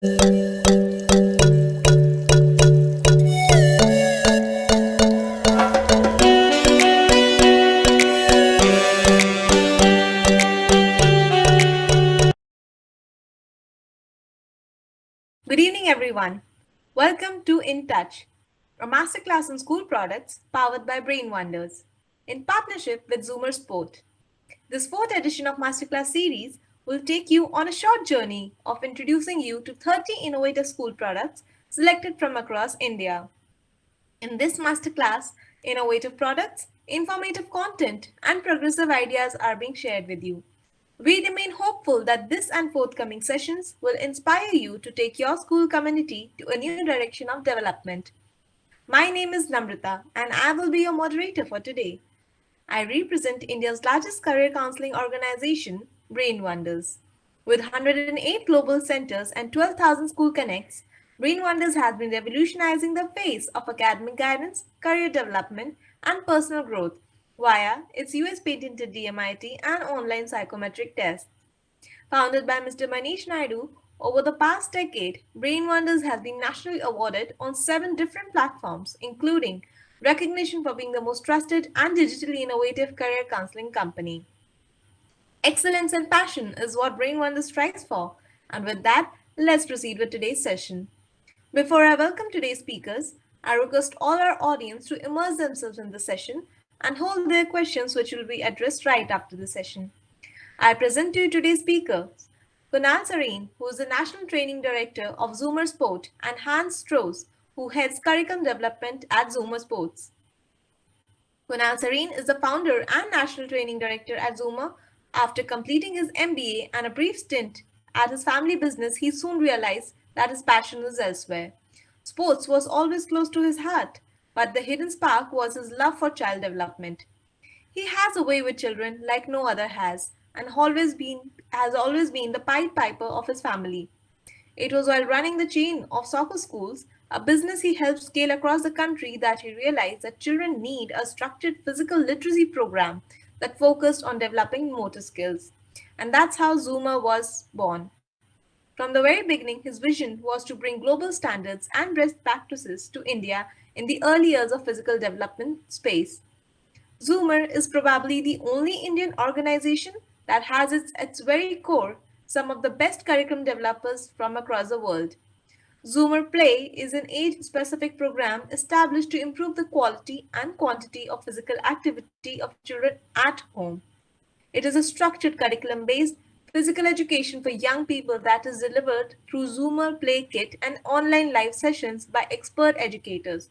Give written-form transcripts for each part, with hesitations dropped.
Good evening, everyone. Welcome to INTOUCH, a masterclass on school products powered by Brainwonders, in partnership with Zoomer Sport. This fourth edition of Masterclass series will take you on a short journey of introducing you to 30 innovative school products selected from across India. In this masterclass, innovative products, informative content, and progressive ideas are being shared with you. We remain hopeful that this and forthcoming sessions will inspire you to take your school community to a new direction of development. My name is Namrata, and I will be your moderator for today. I represent India's largest career counseling organization, Brainwonders. With 108 global centers and 12,000 school connects, Brainwonders has been revolutionizing the face of academic guidance, career development, and personal growth via its US patented DMIT and online psychometric tests. Founded by Mr. Manish Naidu, over the past decade, Brainwonders has been nationally awarded on 7 different platforms, including recognition for being the most trusted and digitally innovative career counseling company. Excellence and passion is what Brainwonders strives for. And with that, let's proceed with today's session. Before I welcome today's speakers, I request all our audience to immerse themselves in the session and hold their questions, which will be addressed right after the session. I present to you today's speakers, Kunal Sareen, who is the National Training Director of Zoomer Sport, and Hans Stross, who heads Curriculum Development at Zoomer Sports. Kunal Sareen is the founder and National Training Director at Zoomer. After completing his MBA and a brief stint at his family business, he soon realized that his passion was elsewhere. Sports was always close to his heart, but the hidden spark was his love for child development. He has a way with children like no other and has always been the Pied Piper of his family. It was while running the chain of soccer schools, a business he helped scale across the country, that he realized that children need a structured physical literacy program that focused on developing motor skills. And that's how Zoomer was born. From the very beginning, his vision was to bring global standards and best practices to India in the early years of physical development space. Zoomer is probably the only Indian organization that has at its very core some of the best curriculum developers from across the world. Zoomer Play is an age specific program established to improve the quality and quantity of physical activity of children at home. It is a structured curriculum based physical education for young people that is delivered through Zoomer Play Kit and online live sessions by expert educators.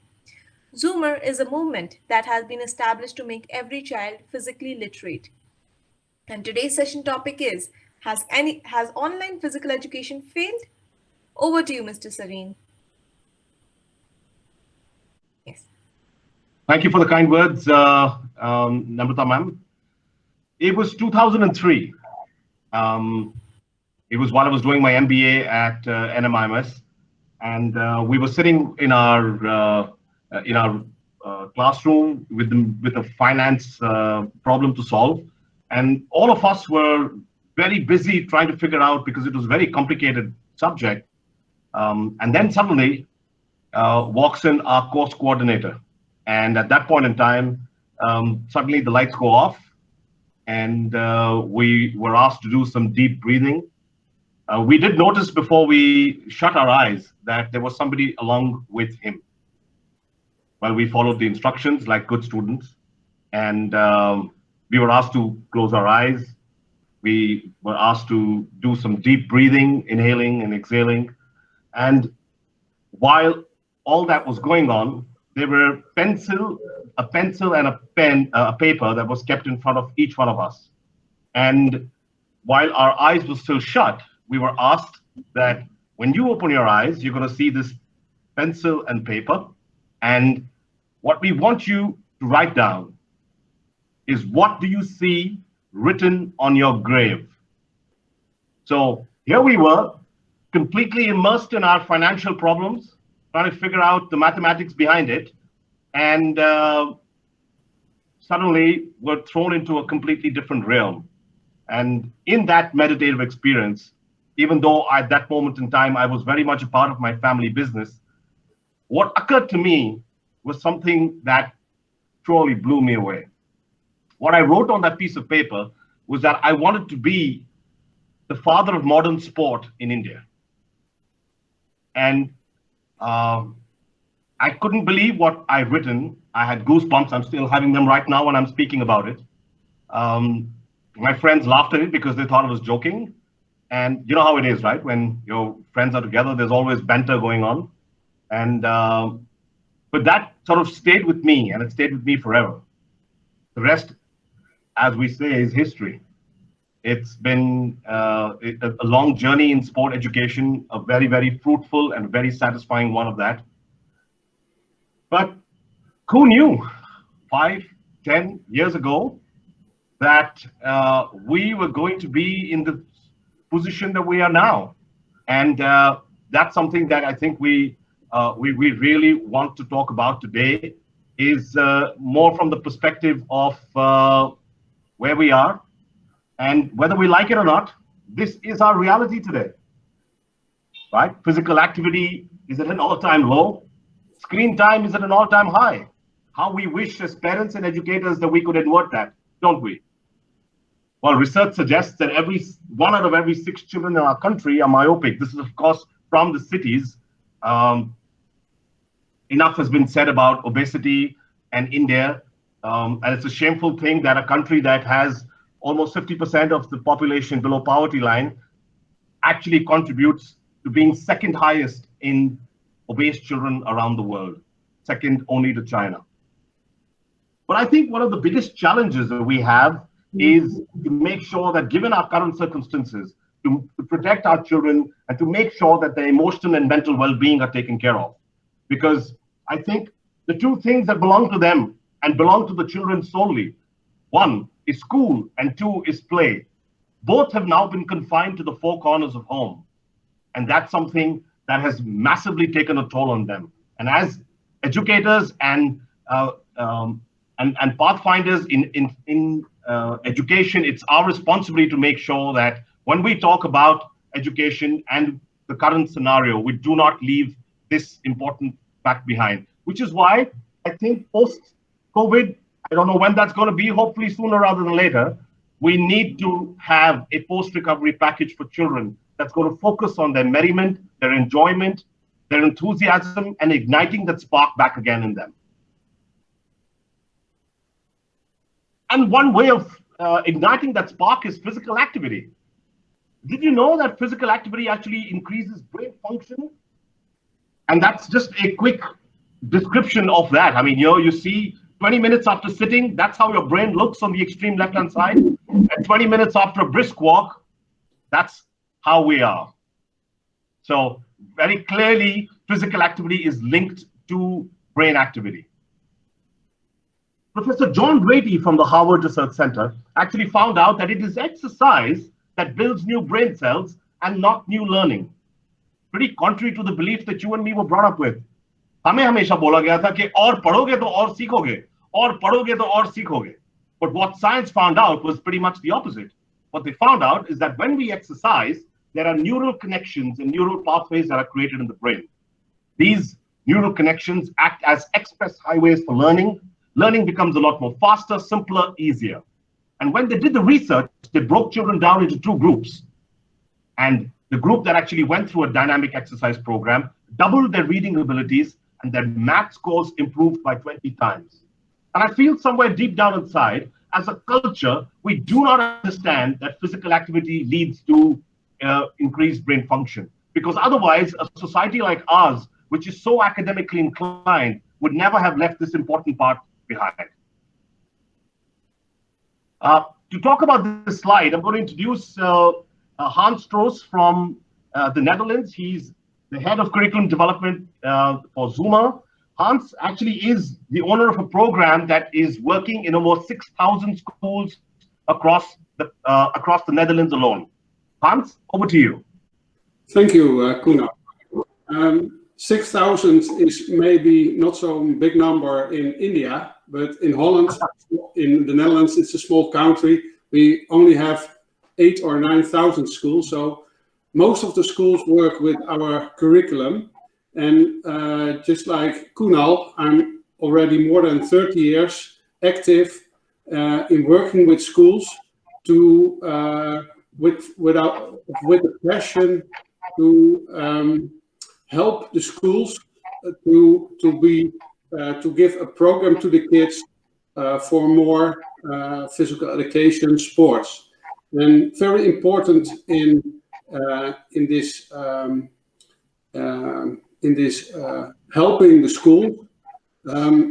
Zoomer is a movement that has been established to make every child physically literate. And today's session topic is, has online physical education failed? Over to you, Mr. Sareen. Yes. Thank you for the kind words, Namrata ma'am. It was 2003. It was while I was doing my MBA at NMIMS, and we were sitting in our classroom with a finance problem to solve, and all of us were very busy trying to figure out, because it was a very complicated subject. And then suddenly walks in our course coordinator, and at that point in time, suddenly the lights go off, and we were asked to do some deep breathing. We did notice before we shut our eyes that there was somebody along with him. Well, we followed the instructions like good students, and we were asked to close our eyes. We were asked to do some deep breathing, inhaling and exhaling. And while all that was going on, there were a pencil and a pen, a paper that was kept in front of each one of us. And while our eyes were still shut, we were asked that when you open your eyes, you're going to see this pencil and paper. And what we want you to write down is, what do you see written on your grave? So here we were, completely immersed in our financial problems, trying to figure out the mathematics behind it. And suddenly we're thrown into a completely different realm. And in that meditative experience, even though at that moment in time, I was very much a part of my family business, what occurred to me was something that truly blew me away. What I wrote on that piece of paper was that I wanted to be the father of modern sport in India. And I couldn't believe what I'd written. I had goosebumps. I'm still having them right now when I'm speaking about it. My friends laughed at it because they thought I was joking. And you know how it is, right? When your friends are together, there's always banter going on. And but that sort of stayed with me, and it stayed with me forever. The rest, as we say, is history. It's been a long journey in sport education, a very, very fruitful and very satisfying one of that. But who knew 5, 10 years ago that we were going to be in the position that we are now? And that's something that I think we really want to talk about today, is more from the perspective of where we are, and whether we like it or not, this is our reality today, right? Physical activity is at an all-time low. Screen time is at an all-time high. How we wish as parents and educators that we could invert that, don't we? Well, research suggests that 1 out of every 6 children in our country are myopic. This is, of course, from the cities. Enough has been said about obesity and India. And it's a shameful thing that a country that has almost 50% of the population below poverty line actually contributes to being second highest in obese children around the world, second only to China. But I think one of the biggest challenges that we have is to make sure that, given our current circumstances, to protect our children and to make sure that their emotional and mental well-being are taken care of. Because I think the two things that belong to them and belong to the children solely, one is school and two is play. Both have now been confined to the 4 corners of home. And that's something that has massively taken a toll on them. And as educators and pathfinders in education, it's our responsibility to make sure that when we talk about education and the current scenario, we do not leave this important fact behind, which is why I think post-COVID, I don't know when that's going to be, hopefully sooner rather than later, we need to have a post-recovery package for children that's going to focus on their merriment, their enjoyment, their enthusiasm, and igniting that spark back again in them. And one way of igniting that spark is physical activity. Did you know that physical activity actually increases brain function? And that's just a quick description of that. I mean, you see 20 minutes after sitting, that's how your brain looks on the extreme left-hand side. And 20 minutes after a brisk walk, that's how we are. So very clearly, physical activity is linked to brain activity. Professor John Ratey from the Harvard Research Center actually found out that it is exercise that builds new brain cells and not new learning. Pretty contrary to the belief that you and me were brought up with. हमें हमेशा बोला गया था कि और पढ़ोगे तो और सीखोगे, और पढ़ोगे तो और सीखोगे. But what science found out was pretty much the opposite. What they found out is that when we exercise, there are neural connections and neural pathways that are created in the brain. These neural connections act as express highways for learning. Learning becomes a lot more faster, simpler, easier. And when they did the research, they broke children down into 2 groups. And the group that actually went through a dynamic exercise program doubled their reading abilities, and their math scores improved by 20 times. And I feel somewhere deep down inside, as a culture, we do not understand that physical activity leads to increased brain function. Because otherwise, a society like ours, which is so academically inclined, would never have left this important part behind. To talk about this slide, I'm going to introduce Hans Stroos from the Netherlands. He's the head of curriculum development for Zuma. Hans actually is the owner of a program that is working in almost 6,000 schools across the Netherlands alone. Hans, over to you. Thank you, Kunal. 6,000 is maybe not so big number in India, but in Holland, in the Netherlands, it's a small country. We only have 8,000 or 9,000 schools, so most of the schools work with our curriculum. And just like Kunal, I'm already more than 30 years active in working with schools to with a passion to help the schools to give a program to the kids for more physical education, sports, and very important in this helping the school.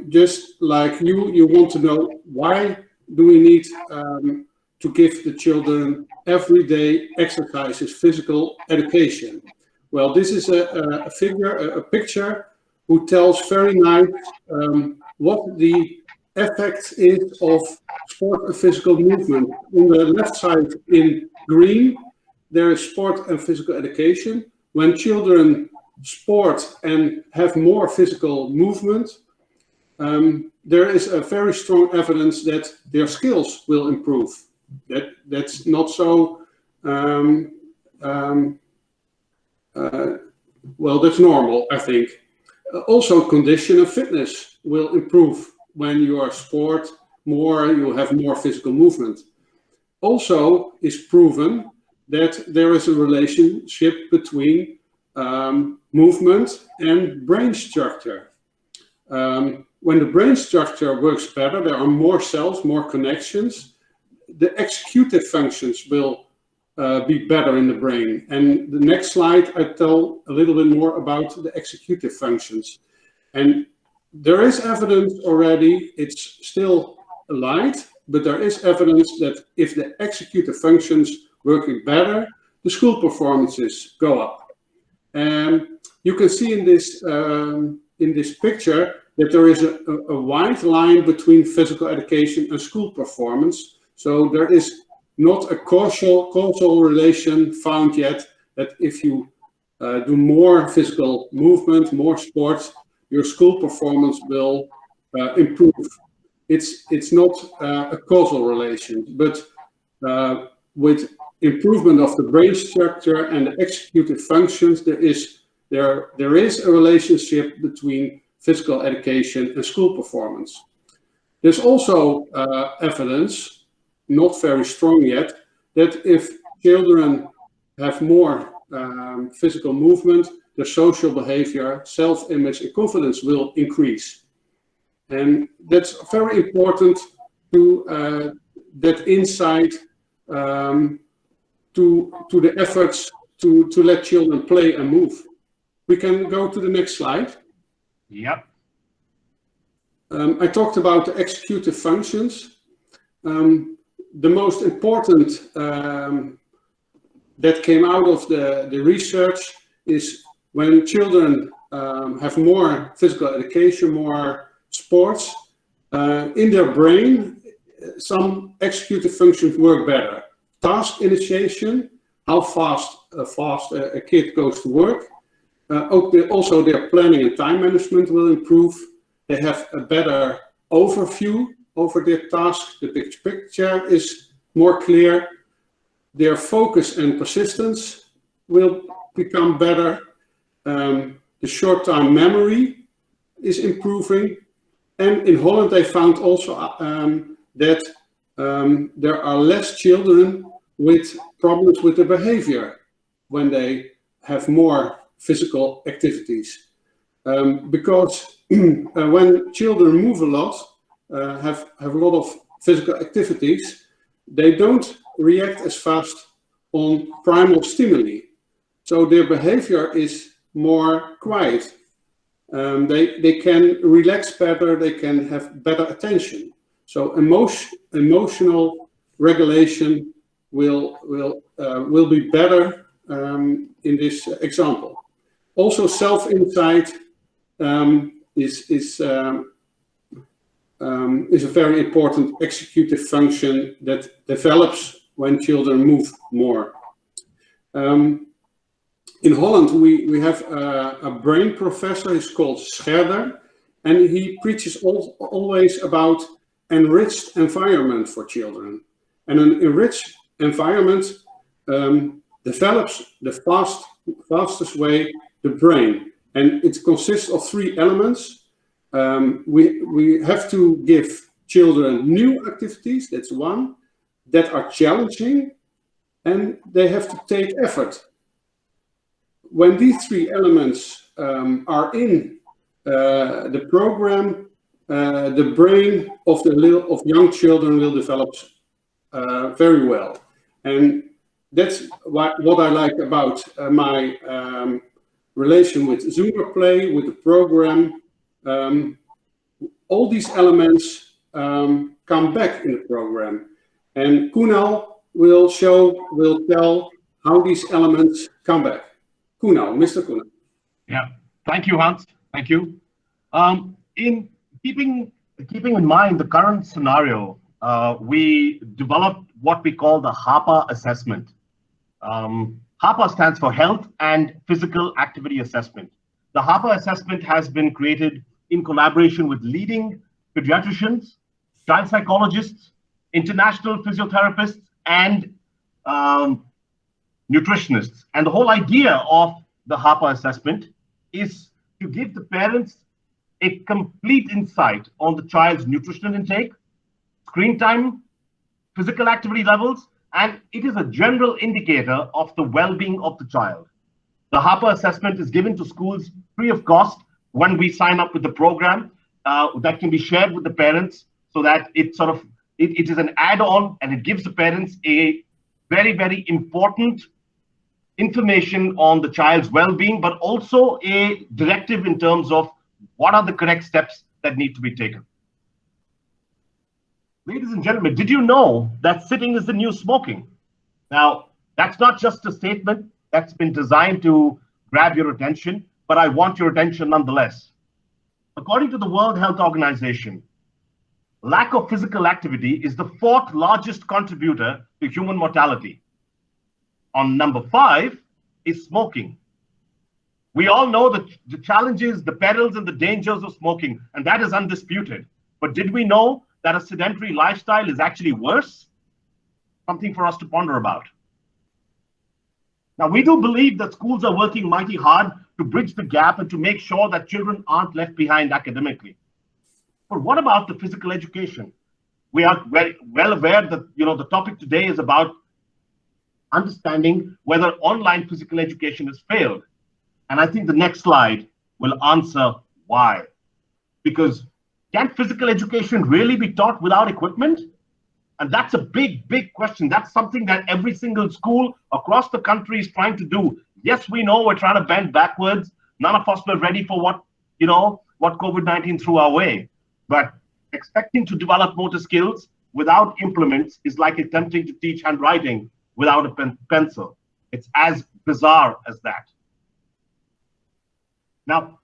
Just like you want to know, why do we need to give the children everyday exercises, physical education? Well, this is a picture who tells very nice what the effect is of sport and physical movement. On the left side in green, there is sport and physical education. When children sport and have more physical movement, there is a very strong evidence that their skills will improve. That's not so, well, that's normal, I think. Also, condition and fitness will improve when you are sport more, you have more physical movement. Also, is proven that there is a relationship between movement and brain structure. When the brain structure works better, there are more cells, more connections. The executive functions will be better in the brain. And the next slide, I tell a little bit more about the executive functions. And there is evidence already, it's still light, but there is evidence that if the executive functions working better, the school performances go up. And you can see in this picture that there is a wide line between physical education and school performance. So there is not a causal relation found yet that if you do more physical movement, more sports, your school performance will improve. It's not a causal relation, but with improvement of the brain structure and the executive functions, there is a relationship between physical education and school performance. There's also evidence, not very strong yet, that if children have more physical movement, their social behavior, self-image, and confidence will increase. And that's very important to that insight to the efforts to let children play and move. We can go to the next slide. Yep. I talked about the executive functions. The most important that came out of the research is when children have more physical education, more sports, in their brain, some executive functions work better. Task initiation, how fast a kid goes to work. Also their planning and time management will improve. They have a better overview over their task. The big picture is more clear. Their focus and persistence will become better. The short-term memory is improving. And in Holland, they found also that there are less children with problems with the behavior when they have more physical activities. Because when children move a lot, have a lot of physical activities, they don't react as fast on primal stimuli. So their behavior is more quiet. They can relax better, they can have better attention. So emotional regulation will be better in this example. Also, self-insight is a very important executive function that develops when children move more. In Holland, we have a brain professor, he's called Scherder, and he preaches always about enriched environment for children. And an enriched environment develops the fastest way the brain. And it consists of 3 elements. We have to give children new activities, that's one, that are challenging, and they have to take effort. When these 3 elements are in the program, the brain of young children will develop very well. And that's what I like about my relation with Zoomer Play, with the program. All these elements come back in the program. And Kunal will tell how these elements come back. Kunal, Mr. Kunal. Yeah, thank you, Hans. Thank you. In keeping in mind the current scenario, we developed what we call the Harpa Assessment. Harpa stands for Health and Physical Activity Assessment. The Harpa Assessment has been created in collaboration with leading pediatricians, child psychologists, international physiotherapists, and nutritionists. And the whole idea of the Harpa Assessment is to give the parents a complete insight on the child's nutritional intake, screen time, physical activity levels, and it is a general indicator of the well-being of the child. The Harpa Assessment is given to schools free of cost when we sign up with the program. That can be shared with the parents so that it is an add-on, and it gives the parents a very, very important information on the child's well-being, but also a directive in terms of what are the correct steps that need to be taken. Ladies and gentlemen, did you know that sitting is the new smoking? Now, that's not just a statement that's been designed to grab your attention, but I want your attention nonetheless. According to the World Health Organization, lack of physical activity is the 4th largest contributor to human mortality. On number 5 is smoking. We all know the challenges, the perils, and the dangers of smoking, and that is undisputed. But did we know that a sedentary lifestyle is actually worse? Something for us to ponder about. Now, we do believe that schools are working mighty hard to bridge the gap and to make sure that children aren't left behind academically. But what about the physical education? We are very well aware that the topic today is about understanding whether online physical education has failed. And I think the next slide will answer why. Because can physical education really be taught without equipment? And that's a big, big question. That's something that every single school across the country is trying to do. Yes, we know we're trying to bend backwards. None of us were ready for what COVID-19 threw our way. But expecting to develop motor skills without implements is like attempting to teach handwriting without a pencil. It's as bizarre as that. Now,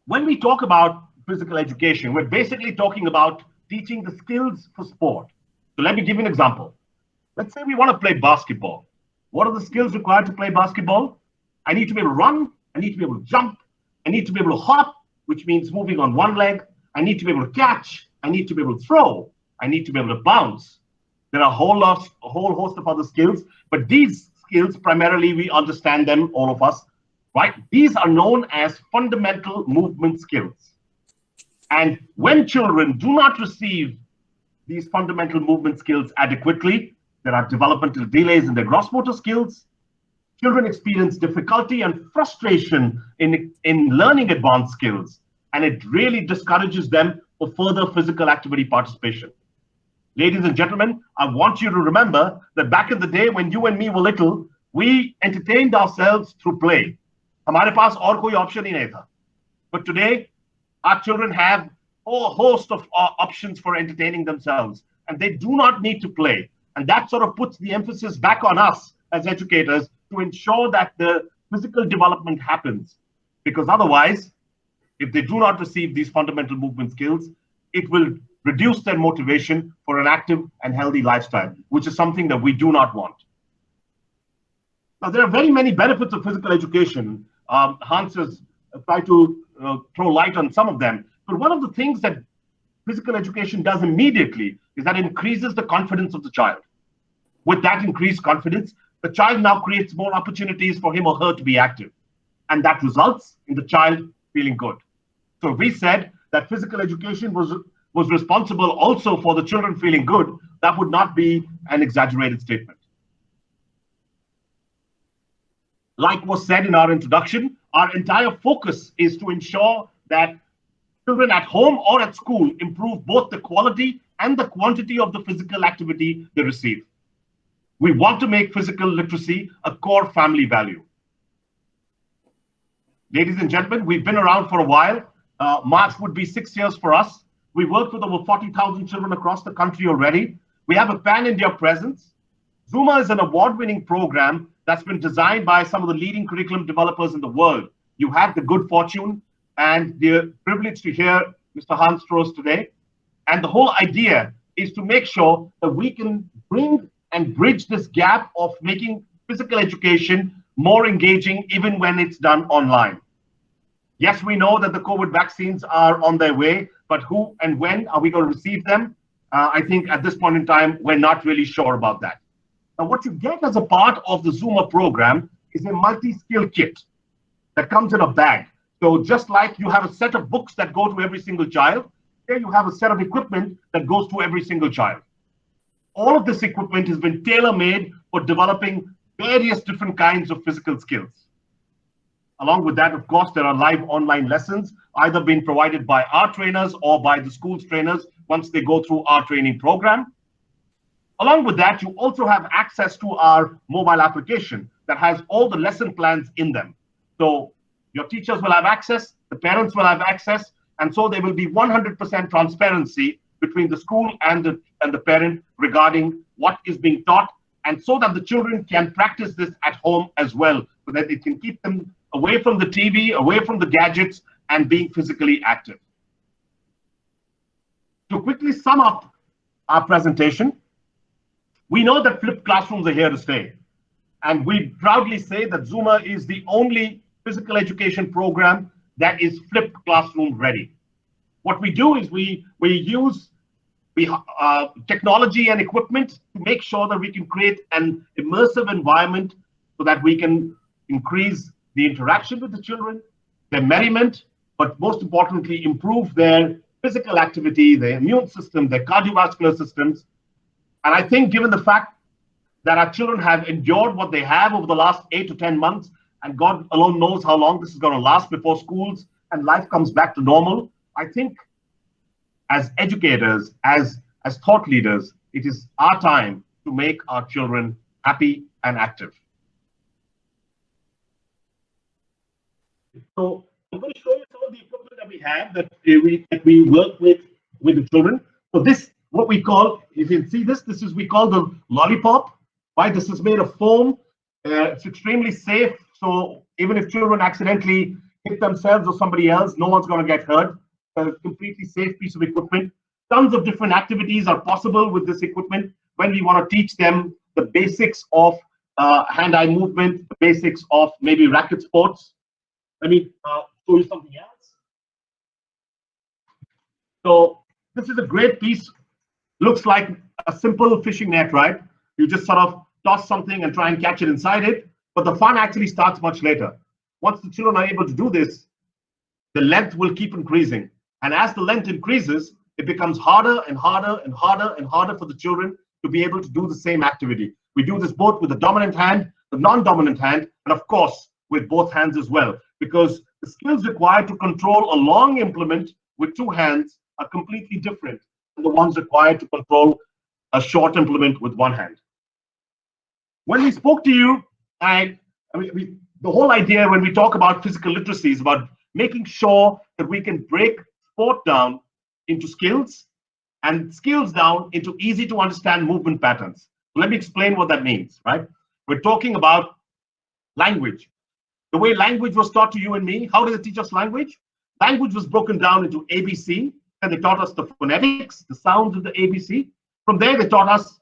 when we talk about physical education, we're basically talking about teaching the skills for sport. So let me give you an example. Let's say we want to play basketball. What are the skills required to play basketball? I need to be able to run. I need to be able to jump. I need to be able to hop, which means moving on one leg. I need to be able to catch. I need to be able to throw. I need to be able to bounce. There are a whole host of other skills, but these skills, primarily, we understand them, all of us, right? These are known as fundamental movement skills. And when children do not receive these fundamental movement skills adequately, there are developmental delays in their gross motor skills. Children experience difficulty and frustration in learning advanced skills, and it really discourages them for further physical activity participation. Ladies and gentlemen, I want you to remember that back in the day when you and me were little, we entertained ourselves through play. हमारे पास और कोई option ही नहीं था. But today, our children have a host of options for entertaining themselves, and they do not need to play. And that sort of puts the emphasis back on us as educators to ensure that the physical development happens. Because otherwise, if they do not receive these fundamental movement skills, it will reduce their motivation for an active and healthy lifestyle, which is something that we do not want. Now, there are very many benefits of physical education. Hans has tried to throw light on some of them. But one of the things that physical education does immediately is that it increases the confidence of the child. With that increased confidence, the child now creates more opportunities for him or her to be active. And that results in the child feeling good. So we said that physical education was responsible also for the children feeling good. That would not be an exaggerated statement. Like was said in our introduction, our entire focus is to ensure that children at home or at school improve both the quality and the quantity of the physical activity they receive. We want to make physical literacy a core family value. Ladies and gentlemen, we've been around for a while. March would be 6 years for us. We work with over 40,000 children across the country already. We have a pan-India presence. Zuma is an award-winning program that's been designed by some of the leading curriculum developers in the world. You had the good fortune and the privilege to hear Mr. Hans Stross today. And the whole idea is to make sure that we can bring and bridge this gap of making physical education more engaging even when it's done online. Yes, we know that the COVID vaccines are on their way, but who and when are we going to receive them? I think at this point in time, we're not really sure about that. Now, what you get as a part of the Zuma program is a multi-skill kit that comes in a bag. So just like you have a set of books that go to every single child, here you have a set of equipment that goes to every single child. All of this equipment has been tailor-made for developing various different kinds of physical skills. Along with that, of course, there are live online lessons, either being provided by our trainers or by the school's trainers once they go through our training program. Along with that, you also have access to our mobile application that has all the lesson plans in them. So your teachers will have access, the parents will have access, and so there will be 100% transparency between the school and the parent regarding what is being taught, and so that the children can practice this at home as well, so that it can keep them away from the TV, away from the gadgets, and being physically active. To quickly sum up our presentation, we know that flipped classrooms are here to stay. And we proudly say that Zuma is the only physical education program that is flipped classroom ready. What we do is we use technology and equipment to make sure that we can create an immersive environment so that we can increase the interaction with the children, their merriment, but most importantly, improve their physical activity, their immune system, their cardiovascular systems. And I think given the fact that our children have endured what they have over the last 8 to 10 months, and God alone knows how long this is going to last before schools and life comes back to normal, I think as educators, as thought leaders, it is our time to make our children happy and active. So I'm going to show you some of the equipment that we have that we work with the children. So this, what we call, if you can see this, we call the lollipop, right? This is made of foam. It's extremely safe. So even if children accidentally hit themselves or somebody else, no one's going to get hurt. A completely safe piece of equipment. Tons of different activities are possible with this equipment when we want to teach them the basics of hand-eye movement, the basics of maybe racket sports. Let me show you something else. So this is a great piece. Looks like a simple fishing net, right? You just sort of toss something and try and catch it inside it. But the fun actually starts much later. Once the children are able to do this, the length will keep increasing. And as the length increases, it becomes harder and harder and harder and harder for the children to be able to do the same activity. We do this both with the dominant hand, the non-dominant hand, and of course, with both hands as well, because the skills required to control a long implement with two hands are completely different than the ones required to control a short implement with one hand. When we spoke to you, the whole idea when we talk about physical literacy is about making sure that we can break sport down into skills and skills down into easy to understand movement patterns. So let me explain what that means, right? We're talking about language. The way language was taught to you and me, how did they teach us language? Language was broken down into ABC, and they taught us the phonetics, the sounds of the ABC. From there, they taught us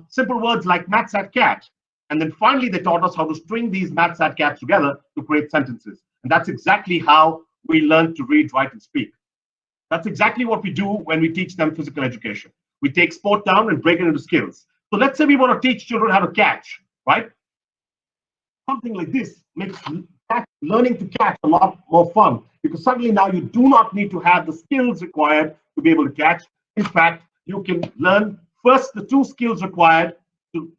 simple words like mat, sat, cat. And then finally, they taught us how to string these mat, sat, cats together to create sentences. And that's exactly how we learn to read, write, and speak. That's exactly what we do when we teach them physical education. We take sport down and break it into skills. So let's say we want to teach children how to catch, right? something like this makes learning to catch a lot more fun, because suddenly now you do not need to have the skills required to be able to catch. In fact, you can learn first the two skills required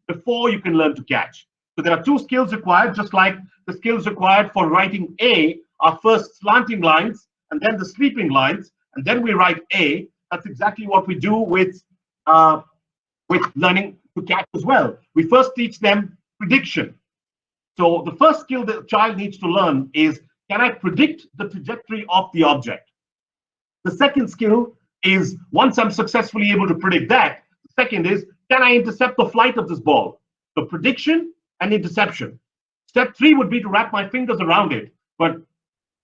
before you can learn to catch. So there are two skills required, just like the skills required for writing A are first slanting lines and then the sleeping lines, and then we write A. That's exactly what we do with learning to catch as well. We first teach them prediction. So the first skill the child needs to learn is, can I predict the trajectory of the object? The second skill is, once I'm successfully able to predict that, the second is, can I intercept the flight of this ball? So prediction and interception. Step 3 would be to wrap my fingers around it. But,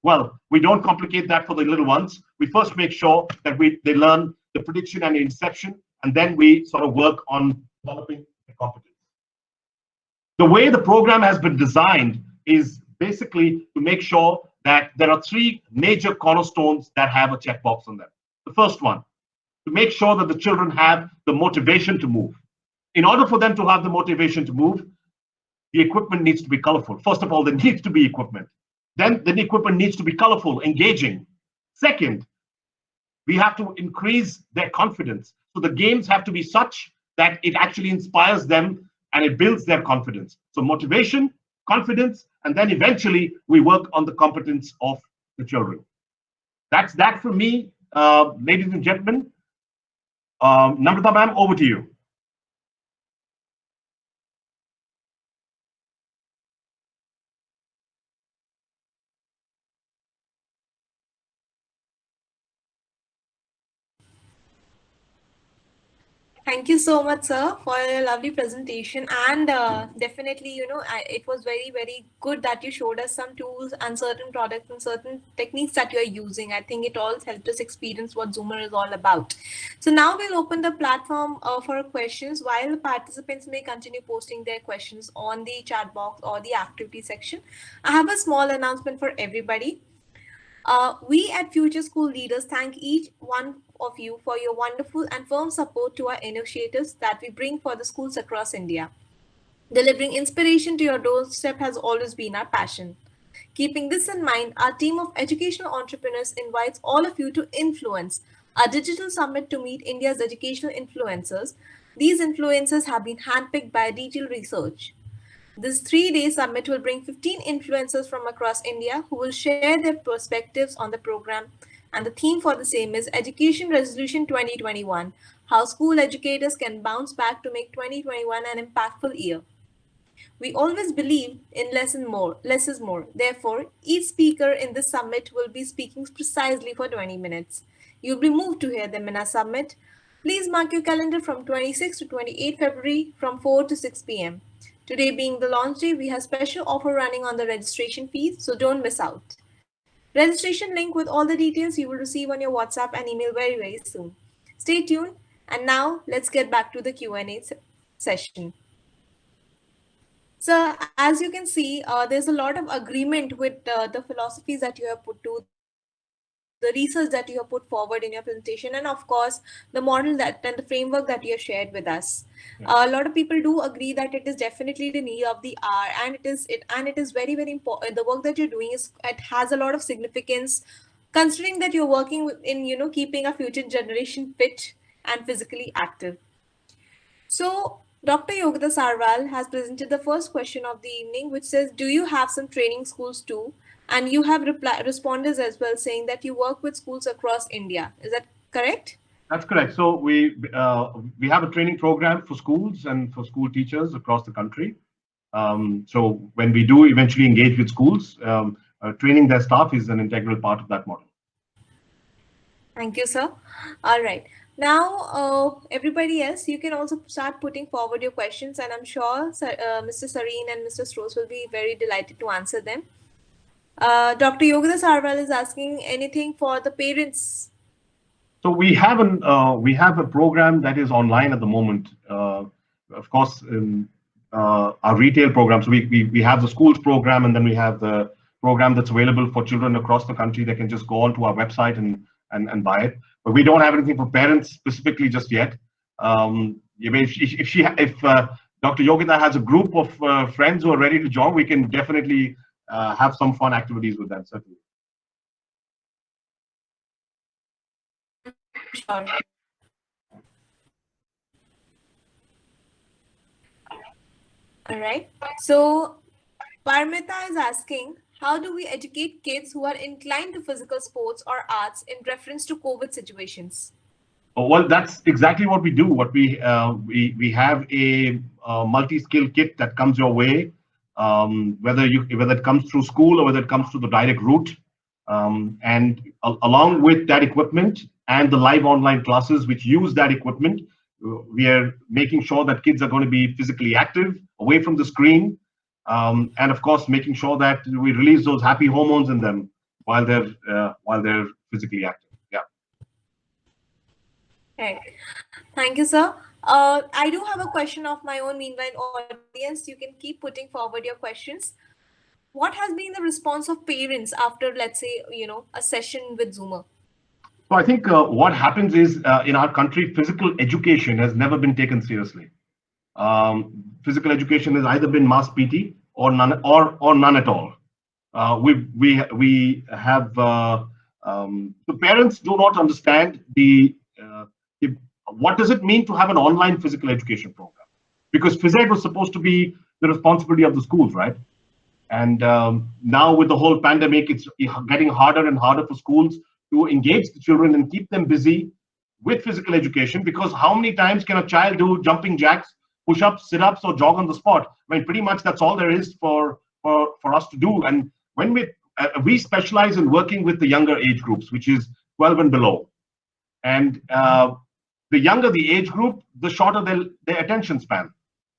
well, we don't complicate that for the little ones. We first make sure that they learn the prediction and interception, and then we sort of work on developing the competence. The way the program has been designed is basically to make sure that there are 3 major cornerstones that have a checkbox on them. The first one, to make sure that the children have the motivation to move. In order for them to have the motivation to move, the equipment needs to be colorful. First of all, there needs to be equipment. Then the equipment needs to be colorful, engaging. Second, we have to increase their confidence. So the games have to be such that it actually inspires them and it builds their confidence. So motivation, confidence, and then eventually we work on the competence of the children. That's that for me, ladies and gentlemen. Namrata ma'am, over to you. Thank you so much, sir, for your lovely presentation. And definitely, it was very, very good that you showed us some tools and certain products and certain techniques that you're using. I think it all helped us experience what Zoomer is all about. So now we'll open the platform for questions, while the participants may continue posting their questions on the chat box or the activity section. I have a small announcement for everybody. We at Future School Leaders thank each one of you for your wonderful and firm support to our initiatives that we bring for the schools across India. Delivering inspiration to your doorstep has always been our passion. Keeping this in mind, our team of educational entrepreneurs invites all of you to In-Fluence, a digital summit to meet India's educational influencers. These influencers have been handpicked by Detail Research. This 3-day summit will bring 15 influencers from across India who will share their perspectives on the program. And the theme for the same is Education Resolution 2021, how school educators can bounce back to make 2021 an impactful year. We always believe in less is more. Therefore, each speaker in this summit will be speaking precisely for 20 minutes. You'll be moved to hear them in our summit. Please mark your calendar from 26 to 28 February from 4 to 6 p.m. Today being the launch day, we have special offer running on the registration fees, so don't miss out. Registration link with all the details you will receive on your WhatsApp and email very, very soon. Stay tuned. And now let's get back to the Q&A session. So as you can see, there's a lot of agreement with the philosophies that you have put to, the research that you have put forward in your presentation, and of course the model that and the framework that you have shared with us. A lot of people do agree that it is definitely the need of the hour, and it is very, very important. The work that you're doing it has a lot of significance, considering that you're working in keeping a future generation fit and physically active. So Dr. Yogita Sarwal has presented the first question of the evening, which says, do you have some training schools too? And you have responded as well, saying that you work with schools across India. Is that correct? That's correct. So we have a training program for schools and for school teachers across the country. So when we do eventually engage with schools, training their staff is an integral part of that model. Thank you, sir. All right. Now, everybody else, you can also start putting forward your questions, and I'm sure Mr. Sareen and Mr. Strose will be very delighted to answer them. Dr. Yogita Sarwal is asking anything for the parents. So we have a program that is online at the moment. Of course, our retail programs. We have the schools program, and then we have the program that's available for children across the country. They can just go onto our website and buy it. But we don't have anything for parents specifically just yet. If the Dr. Yogita has a group of friends who are ready to join, we can definitely have some fun activities with them, certainly. I'm sure. All right. So Parmita is asking, how do we educate kids who are inclined to physical sports or arts in reference to COVID situations? Well, that's exactly what we do. What we have a multi-skill kit that comes your way, whether it comes through school or whether it comes through the direct route, and along with that equipment and the live online classes which use that equipment, we are making sure that kids are going to be physically active, away from the screen, and of course making sure that we release those happy hormones in them while they're physically active. Yeah. Right. Thank you, sir. I do have a question of my own. Meanwhile, audience, you can keep putting forward your questions. What has been the response of parents after, let's say, a session with Zoomer? So I think what happens is in our country, physical education has never been taken seriously. Physical education has either been mass PT or none at all. We have the parents do not understand the what does it mean to have an online physical education program, because phys ed was supposed to be the responsibility of the schools, right? And now with the whole pandemic, it's getting harder and harder for schools to engage the children and keep them busy with physical education, because how many times can a child do jumping jacks, push-ups, sit-ups, or jog on the spot? I mean, pretty much that's all there is for us to do. And when we specialize in working with the younger age groups, which is 12 and below, and the younger the age group, the shorter their attention span.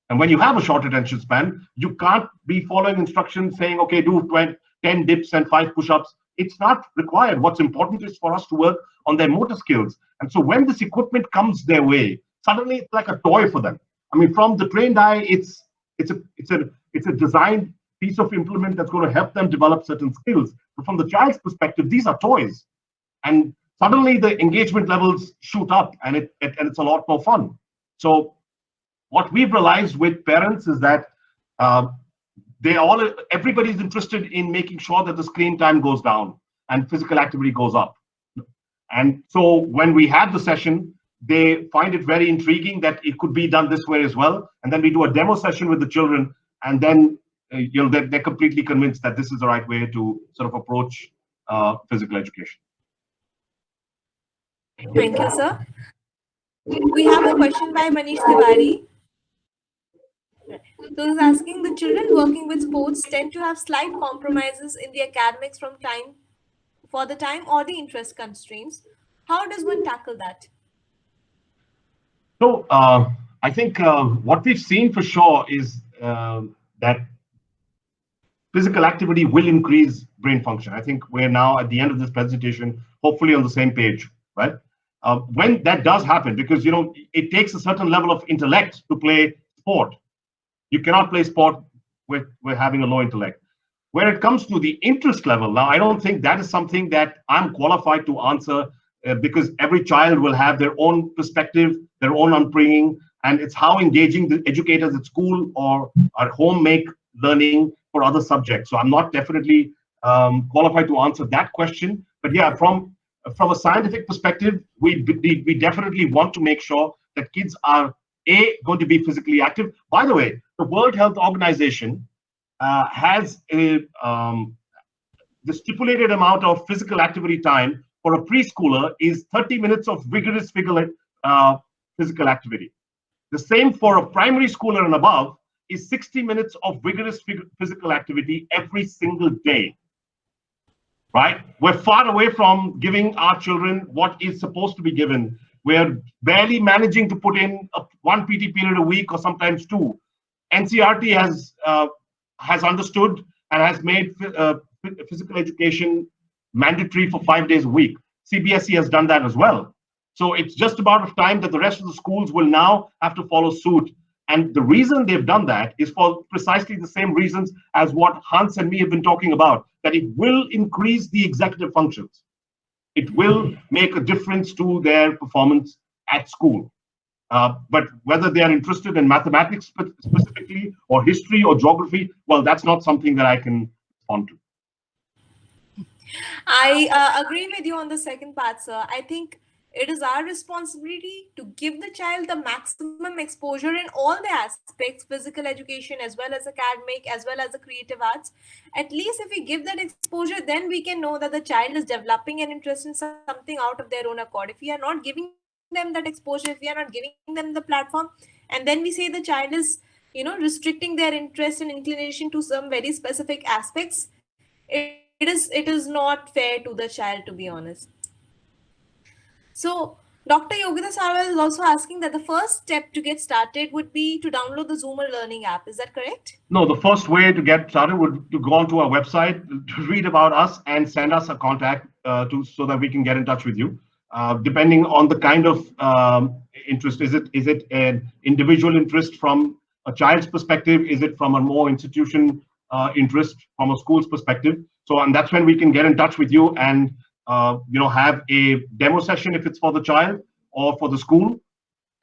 And when you have a short attention span, you can't be following instructions saying, okay, do 10 dips and 5 push-ups. It's not required. What's important is for us to work on their motor skills. And so when this equipment comes their way, suddenly it's like a toy for them. I mean, from the trained eye, it's a designed piece of implement that's going to help them develop certain skills. But from the child's perspective, these are toys. And suddenly the engagement levels shoot up, and it's a lot more fun. So what we've realized with parents is that everybody's interested in making sure that the screen time goes down and physical activity goes up. And so when we have the session, they find it very intriguing that it could be done this way as well. And then we do a demo session with the children, and then they're completely convinced that this is the right way to sort of approach physical education. Thank you, sir. We have a question by Manish Tiwari. So he's asking, the children working with sports tend to have slight compromises in the academics for the time or the interest constraints. How does one tackle that? So I think what we've seen for sure is that physical activity will increase brain function. I think we're now at the end of this presentation, hopefully on the same page, right? When that does happen, because it takes a certain level of intellect to play sport. You cannot play sport with having a low intellect. When it comes to the interest level, now I don't think that is something that I'm qualified to answer, because every child will have their own perspective, their own upbringing, and it's how engaging the educators at school or at home make learning for other subjects. So I'm not definitely qualified to answer that question. But yeah, from a scientific perspective, we definitely want to make sure that kids are going to be physically active. By the way, the World Health Organization has the stipulated amount of physical activity time for a preschooler is 30 minutes of vigorous physical activity. The same for a primary schooler and above is 60 minutes of vigorous physical activity every single day. Right? We're far away from giving our children what is supposed to be given. We're barely managing to put in one PT period a week or sometimes 2. NCRT has understood and has made physical education mandatory for 5 days a week. CBSE has done that as well. So it's just about time that the rest of the schools will now have to follow suit. And the reason they've done that is for precisely the same reasons as what Hans and me have been talking about, that it will increase the executive functions. It will make a difference to their performance at school. But whether they are interested in mathematics specifically, or history or geography, well, that's not something that I can respond to. I agree with you on the second part, sir. I think it is our responsibility to give the child the maximum exposure in all the aspects, physical education as well as academic, as well as the creative arts. At least if we give that exposure, then we can know that the child is developing an interest in something out of their own accord. If we are not giving them that exposure, if we are not giving them the platform, and then we say the child is, restricting their interest and inclination to some very specific aspects, it is not fair to the child, to be honest. So Dr. Yogita Sarwal is also asking that the first step to get started would be to download the Zoomer learning app. Is that correct? No, the first way to get started would to go onto our website, to read about us, and send us a contact so that we can get in touch with you. Depending on the kind of interest, is it an individual interest from a child's perspective? Is it from a more institution interest from a school's perspective? So, and that's when we can get in touch with you and have a demo session if it's for the child or for the school,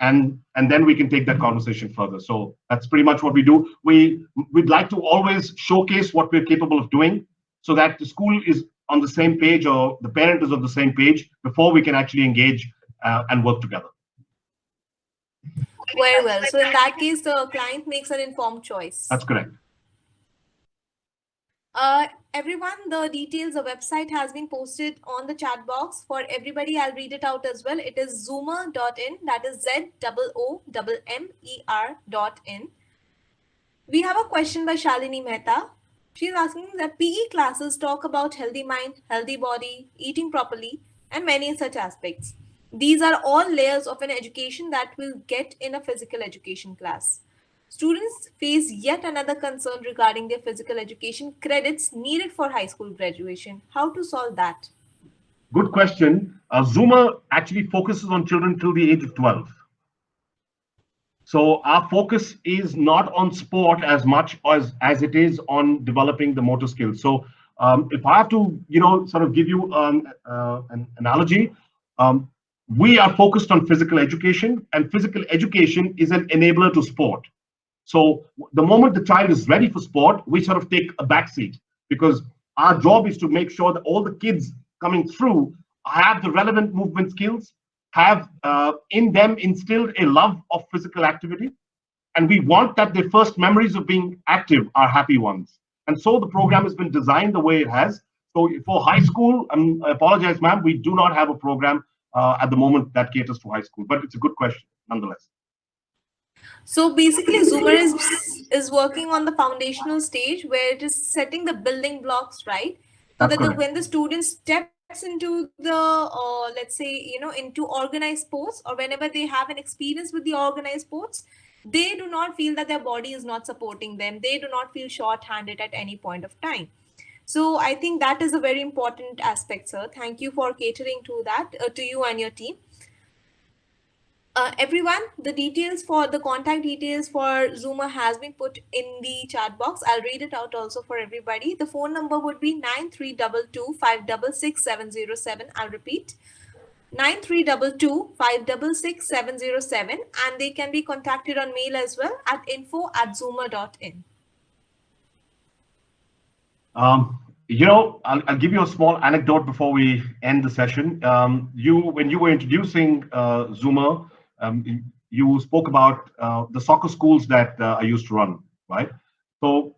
and then we can take that conversation further. So that's pretty much what we do. We'd like to always showcase what we're capable of doing, so that the school is on the same page, or the parent is on the same page, before we can actually engage and work together. Very well. So in that case, the client makes an informed choice. That's correct. Everyone, the details, the website has been posted on the chat box for everybody. I'll read it out as well. It is zoomer.in, that is ZOOMER.in. We have a question by Shalini Mehta. She's asking that PE classes talk about healthy mind, healthy body, eating properly, and many such aspects. These are all layers of an education that we'll get in a physical education class. Students face yet another concern regarding their physical education credits needed for high school graduation. How to solve that? Good question. Zoomer actually focuses on children till the age of 12. So our focus is not on sport as much as it is on developing the motor skills. So if I have to, sort of give you an analogy, we are focused on physical education, and physical education is an enabler to sport. So the moment the child is ready for sport, we sort of take a backseat, because our job is to make sure that all the kids coming through have the relevant movement skills, have in them instilled a love of physical activity, and we want that their first memories of being active are happy ones. And so the program has been designed the way it has. So for high school, I apologize, ma'am, we do not have a program at the moment that caters to high school, but it's a good question nonetheless. So basically, Zoomer is working on the foundational stage, where it is setting the building blocks, right? So that when the student steps into the, let's say, into organized sports, or whenever they have an experience with the organized sports, they do not feel that their body is not supporting them. They do not feel short-handed at any point of time. So I think that is a very important aspect, sir. Thank you for catering to that, to you and your team. Everyone, the details for the contact details for Zoomer has been put in the chat box. I'll read it out also for everybody. The phone number would be 9322566707. I'll repeat, 9322566707, and they can be contacted on mail as well at info@zoomer.in. I'll give you a small anecdote before we end the session. When you were introducing Zoomer, you spoke about the soccer schools that I used to run, right? So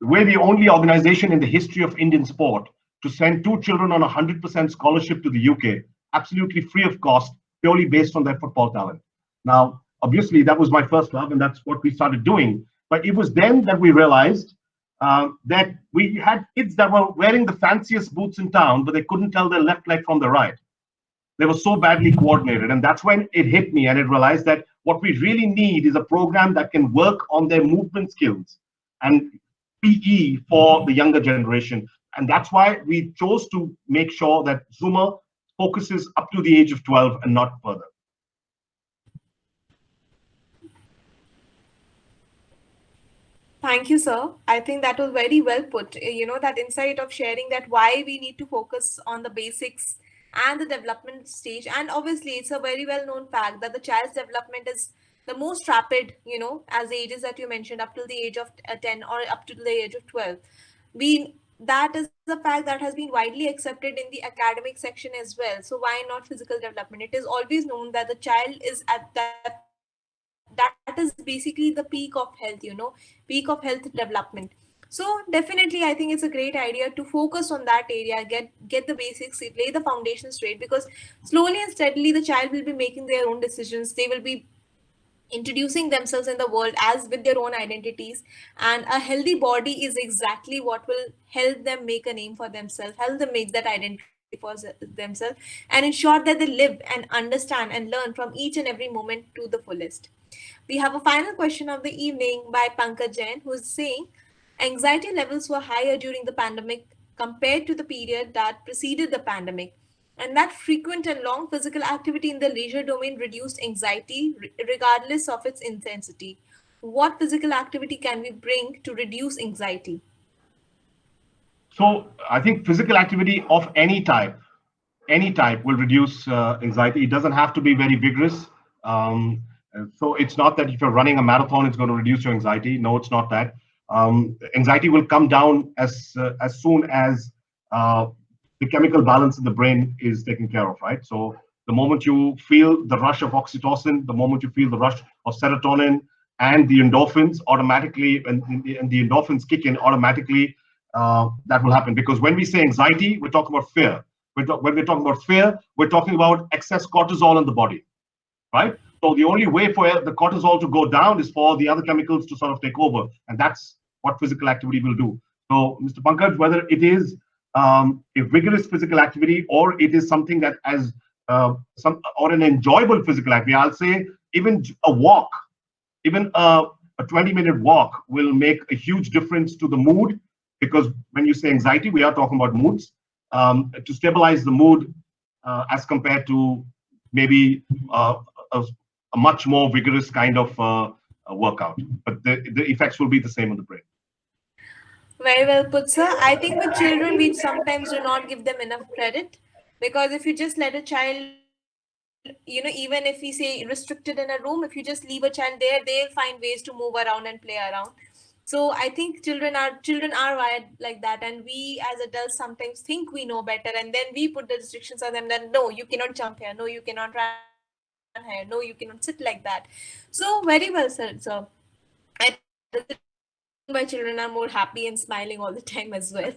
we're the only organization in the history of Indian sport to send 2 children on a 100% scholarship to the UK, absolutely free of cost, purely based on their football talent. Now, obviously, that was my first love, and that's what we started doing. But it was then that we realized that we had kids that were wearing the fanciest boots in town, but they couldn't tell their left leg from the right. They were so badly coordinated. And that's when it hit me, and it realized that what we really need is a program that can work on their movement skills and PE for the younger generation. And that's why we chose to make sure that Zoomer focuses up to the age of 12 and not further. Thank you, sir. I think that was very well put. That insight of sharing that why we need to focus on the basics and the development stage. And obviously, it's a very well known fact that the child's development is the most rapid, as the ages that you mentioned, up till the age of 10 or up to the age of 12. We That is a fact that has been widely accepted in the academic section as well. So why not physical development? It is always known that the child is at that is basically the peak of health, peak of health development. So definitely, I think it's a great idea to focus on that area, get the basics, lay the foundation straight, because slowly and steadily the child will be making their own decisions. They will be introducing themselves in the world as with their own identities, and a healthy body is exactly what will help them make a name for themselves, help them make that identity for themselves, and ensure that they live and understand and learn from each and every moment to the fullest. We have a final question of the evening by Pankaj Jain, who is saying anxiety levels were higher during the pandemic compared to the period that preceded the pandemic, and that frequent and long physical activity in the leisure domain reduced anxiety regardless of its intensity. What physical activity can we bring to reduce anxiety? So I think physical activity of any type will reduce anxiety. It doesn't have to be very vigorous. So it's not that if you're running a marathon, it's going to reduce your anxiety. No, it's not that. Anxiety will come down as soon as the chemical balance in the brain is taken care of, right? So the moment you feel the rush of oxytocin, the moment you feel the rush of serotonin and the endorphins automatically, and the endorphins kick in automatically, that will happen. Because when we say anxiety, we're talking about fear. When we're talking about fear, we're talking about excess cortisol in the body, right? So the only way for the cortisol to go down is for the other chemicals to sort of take over, and that's what physical activity will do. So, Mr. Pankaj, whether it is a vigorous physical activity or it is something that as an enjoyable physical activity, I'll say even a walk, even a 20-minute walk will make a huge difference to the mood, because when you say anxiety, we are talking about moods. To stabilize the mood as compared to maybe a much more vigorous kind of workout. But the effects will be the same on the brain. Very well put, sir. I think with children, we sometimes do not give them enough credit, because if you just let a child, even if we say restricted in a room, if you just leave a child there, they'll find ways to move around and play around. So I think children are wired like that, and we as adults sometimes think we know better, and then we put the restrictions on them that no, you cannot jump here, no, you cannot run here, no, you cannot sit like that. So very well, sir. I think the reason why children are more happy and smiling all the time as well.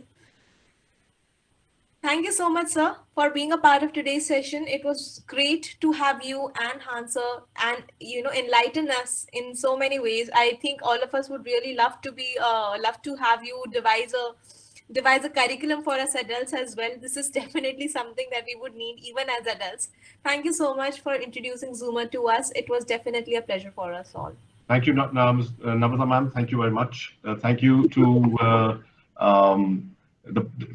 Thank you so much, sir, for being a part of today's session. It was great to have you and Hansa and enlighten us in so many ways. I think all of us would really love to have you devise a curriculum for us adults as well. This is definitely something that we would need even as adults. Thank you so much for introducing Zoomer to us. It was definitely a pleasure for us all. Thank you, Namrata ma'am. Thank you very much. Thank you to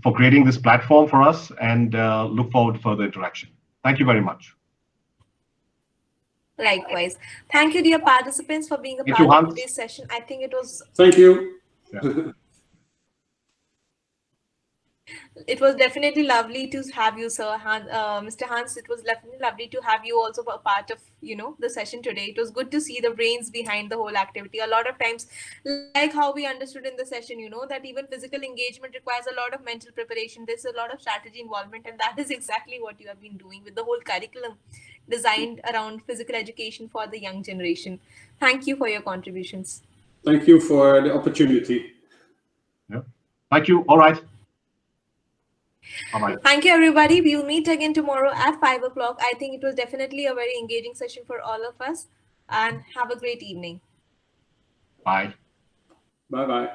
for creating this platform for us, and look forward to further interaction. Thank you very much. Likewise. Thank you, dear participants, for being a Thank part you, of Hans. today's session. I think it was... Thank you. Yeah. It was definitely lovely to have you, sir. Mr. Hans, it was definitely lovely to have you also a part of, the session today. It was good to see the brains behind the whole activity. A lot of times, like how we understood in the session, that even physical engagement requires a lot of mental preparation. There's a lot of strategy involvement, and that is exactly what you have been doing with the whole curriculum designed around physical education for the young generation. Thank you for your contributions. Thank you for the opportunity. Yeah. Thank you. All right. Bye-bye. Thank you, everybody. We will meet again tomorrow at 5 o'clock. I think it was definitely a very engaging session for all of us. And have a great evening. Bye. Bye-bye.